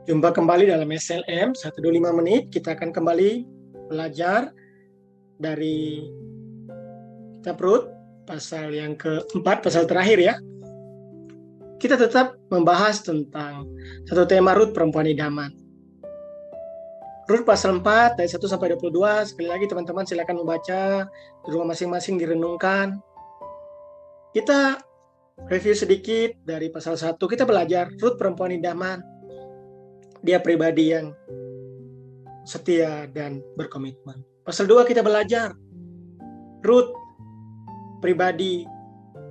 Jumpa kembali dalam SLM 125 menit. Kita akan kembali belajar dari kitab Rut, pasal yang keempat, pasal terakhir ya. Kita tetap membahas tentang satu tema Rut, perempuan idaman. Rut pasal 4, dari 1 sampai 22. Sekali lagi teman-teman silakan membaca di rumah masing-masing, direnungkan. Kita review sedikit dari pasal 1. Kita belajar Rut, perempuan idaman. Dia pribadi yang setia dan berkomitmen. Pasal 2 kita belajar Rut, pribadi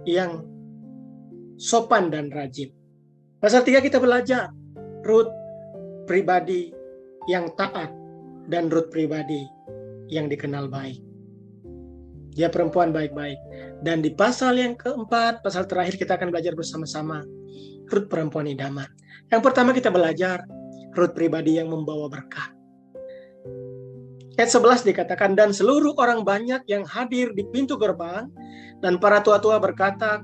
yang sopan dan rajin. Pasal 3 kita belajar Rut, pribadi yang taat, dan Rut pribadi yang dikenal baik. Dia perempuan baik-baik. Dan di pasal yang keempat, pasal terakhir, kita akan belajar bersama-sama Rut, perempuan idaman. Yang pertama kita belajar Rut, pribadi yang membawa berkat. Ayat 11 dikatakan, dan seluruh orang banyak yang hadir di pintu gerbang dan para tua-tua berkata,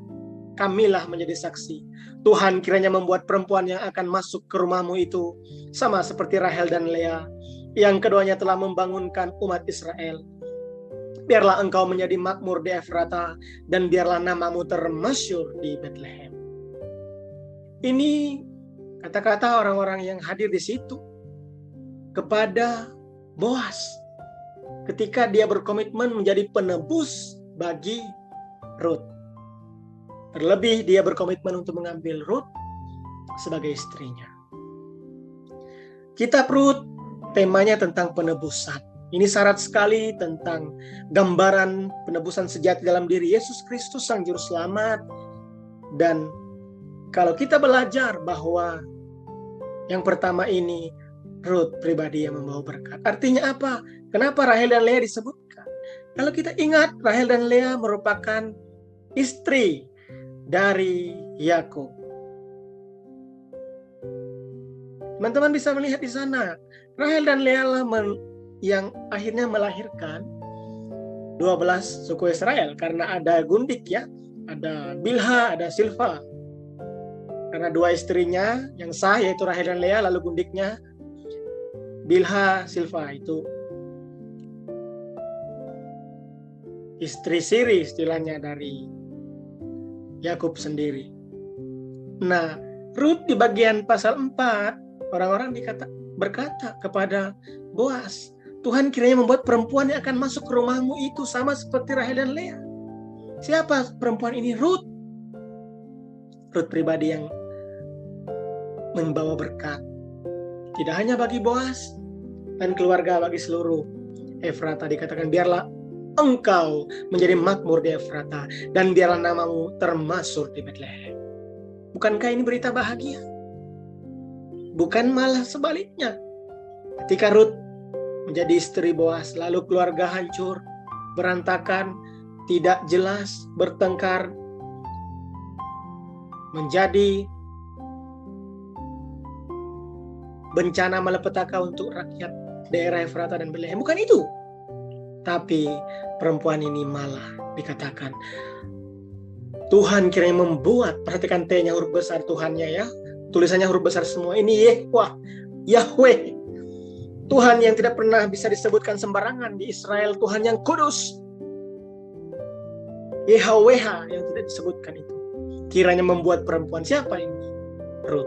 kamilah menjadi saksi. Tuhan kiranya membuat perempuan yang akan masuk ke rumahmu itu sama seperti Rahel dan Lea, yang keduanya telah membangunkan umat Israel. Biarlah engkau menjadi makmur di Efrata, dan biarlah namamu termasyhur di Bethlehem. Ini kata-kata orang-orang yang hadir di situ kepada Boas ketika dia berkomitmen menjadi penebus bagi Rut. Terlebih dia berkomitmen untuk mengambil Rut sebagai istrinya. Kitab Rut temanya tentang penebusan. Ini syarat sekali tentang gambaran penebusan sejati dalam diri Yesus Kristus Sang Juru Selamat. Dan kalau kita belajar bahwa yang pertama ini Rut, pribadi yang membawa berkat. Artinya apa? Kenapa Rahel dan Lea disebutkan? Kalau kita ingat, Rahel dan Lea merupakan istri dari Yakub. Teman-teman bisa melihat di sana, Rahel dan Lea lah yang akhirnya melahirkan 12 suku Israel, karena ada gundik ya, ada Bilha, ada Silpa. Karena dua istrinya yang sah yaitu Rahel dan Lea, lalu gundiknya Bilha, Silpa, itu istri siri istilahnya dari Yakub sendiri. Nah, Rut di bagian pasal 4, orang-orang berkata kepada Boas, Tuhan kiranya membuat perempuan yang akan masuk ke rumahmu itu sama seperti Rahel dan Lea. Siapa perempuan ini? Rut. Rut pribadi yang membawa berkat. Tidak hanya bagi Boas dan keluarga, bagi seluruh Efrata. Dikatakan, biarlah engkau menjadi makmur di Efrata, dan biarlah namamu termasyhur di Bethlehem. Bukankah ini berita bahagia? Bukan malah sebaliknya. Ketika Rut menjadi istri Boas, lalu keluarga hancur, berantakan, tidak jelas, bertengkar, menjadi bencana malapetaka untuk rakyat daerah Efrata dan Bethlehem. Bukan itu. Tapi perempuan ini malah dikatakan Tuhan kiranya membuat, perhatikan T-nya huruf besar Tuhannya ya. Tulisannya huruf besar semua. Ini Yahweh. Tuhan yang tidak pernah bisa disebutkan sembarangan di Israel. Tuhan yang kudus. Yahweh yang tidak disebutkan itu. Kiranya membuat perempuan, siapa ini? Rut.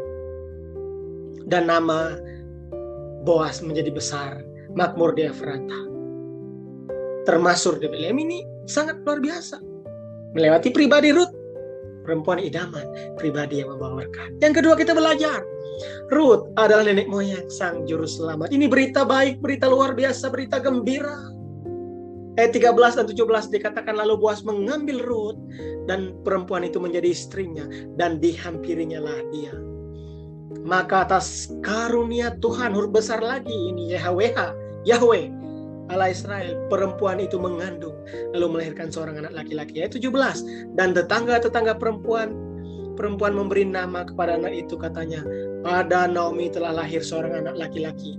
Dan nama Boas menjadi besar, makmur di Efrata, termasyhur di Bethlehem. Ini sangat luar biasa. Melewati pribadi Rut, perempuan idaman, pribadi yang membawa berkat. Yang kedua kita belajar, Rut adalah nenek moyang Sang Juru Selamat. Ini berita baik, berita luar biasa, berita gembira. Ayat 13 dan 17 dikatakan, lalu Boas mengambil Rut dan perempuan itu menjadi istrinya, dan dihampirinya lah dia. Maka atas karunia Tuhan, huruf besar lagi ini Yahweh Allah Israel, perempuan itu mengandung lalu melahirkan seorang anak laki-laki. Ayat 17, dan tetangga-tetangga perempuan memberi nama kepada anak itu, katanya, pada Naomi telah lahir seorang anak laki-laki.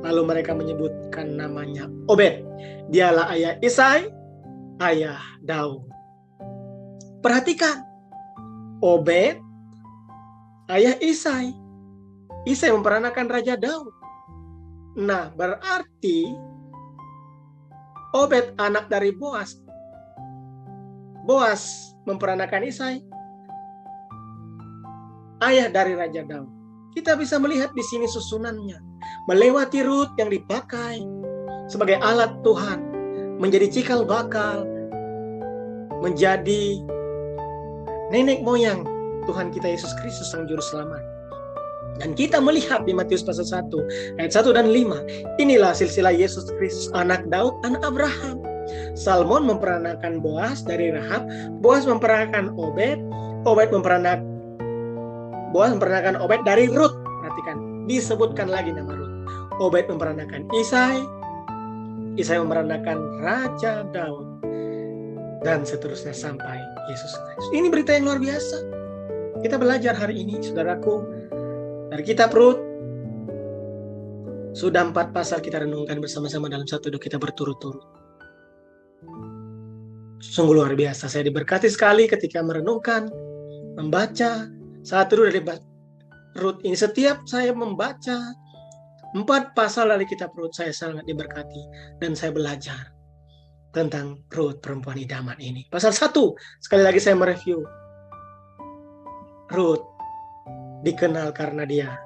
Lalu mereka menyebutkan namanya Obed. Dialah ayah Isai, ayah Daud. Perhatikan, Obed, ayah Isai. Isai memperanakan Raja Daud. Nah, berarti Obed anak dari Boas. Boas memperanakan Isai, ayah dari Raja Daud. Kita bisa melihat di sini susunannya. Melewati Rut yang dipakai sebagai alat Tuhan, menjadi cikal bakal, menjadi nenek moyang Tuhan kita Yesus Kristus Sang Juru Selamat. Dan kita melihat di Matius pasal 1 ayat 1 dan 5, inilah silsilah Yesus Kristus, anak Daud, anak Abraham. Salmon memperanakan Boas dari Rahab, Boas memperanakan Obed, Boas memperanakan Obed dari Rut. Perhatikan, disebutkan lagi nama Rut. Obed memperanakan Isai, Isai memperanakan Raja Daud, dan seterusnya sampai Yesus Kristus. Ini berita yang luar biasa. Kita belajar hari ini, saudaraku, dari kitab Rut. Sudah 4 pasal kita renungkan bersama-sama dalam satu doa kita berturut-turut. Sungguh luar biasa. Saya diberkati sekali ketika merenungkan, membaca satu dari Rut ini. Setiap saya membaca 4 pasal dari kitab Rut, saya sangat diberkati dan saya belajar tentang Rut, perempuan idaman ini. Pasal 1, sekali lagi saya mereview. Rut dikenal karena dia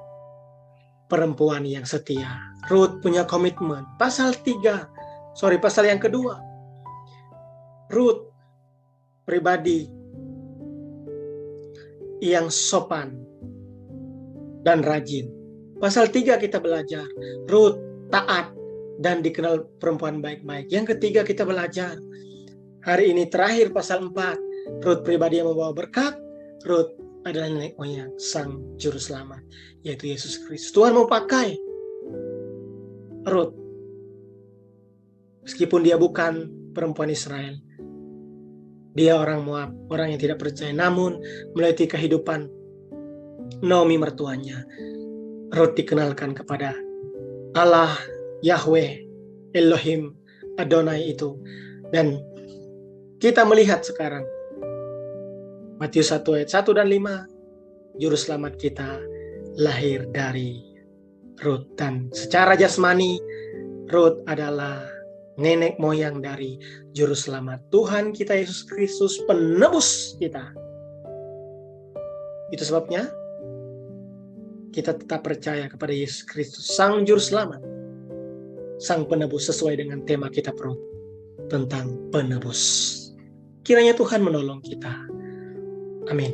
perempuan yang setia. Rut punya komitmen. Pasal yang kedua. Rut pribadi yang sopan dan rajin. Pasal 3 kita belajar, Rut taat dan dikenal perempuan baik-baik. Yang ketiga kita belajar, hari ini terakhir pasal 4, Rut pribadi yang membawa berkat. Rut adalah nenek moyang Sang Juru Selamat, yaitu Yesus Kristus. Tuhan mau pakai Rut, meskipun dia bukan perempuan Israel, dia orang Moab, orang yang tidak percaya, namun melalui kehidupan Naomi mertuanya, Rut dikenalkan kepada Allah, Yahweh, Elohim, Adonai itu. Dan kita melihat sekarang Matius 1 ayat 1 dan 5, Juru Selamat kita lahir dari Rut. Dan secara jasmani, Rut adalah nenek moyang dari Juru Selamat Tuhan kita Yesus Kristus, penebus kita. Itu sebabnya kita tetap percaya kepada Yesus Kristus, Sang Juru Selamat, Sang Penebus, sesuai dengan tema kitab Rut tentang penebus. Kiranya Tuhan menolong kita. Amin.